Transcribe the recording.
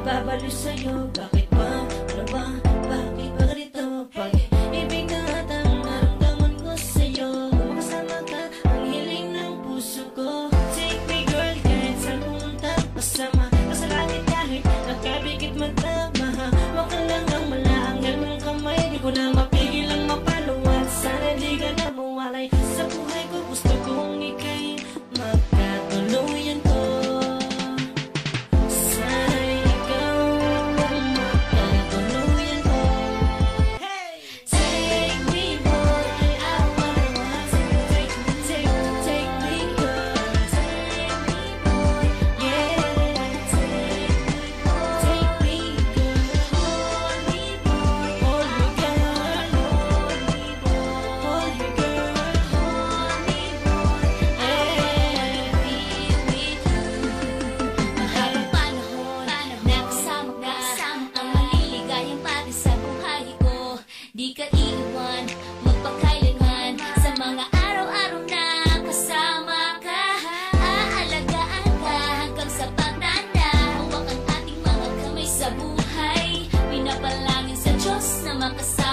Babalik sa'yo, bakit ba? Ano ba? Bakit ba ganito? Pag-ibig na at ang naramdaman ko sa'yo, makasama ka, ang hiling ng puso ko. Take me girl, kahit saan pumunta, masama ka sa langit kahit nakabigit mata. Mahawak ka lang ang malaangal mong kamay, di ko na mapigil ang mapaluwal. Sana di ka na mawalay sa buhay ko, gusto kong ika'y magkatuluyan ko. Di ka iiwan, magpakailanman sa mga araw-araw na kasama ka. Aalagaan ka hanggang sa pagtanda. Huwag ang ating mga kamay sa buhay. Pinapalangin sa Diyos na makasama.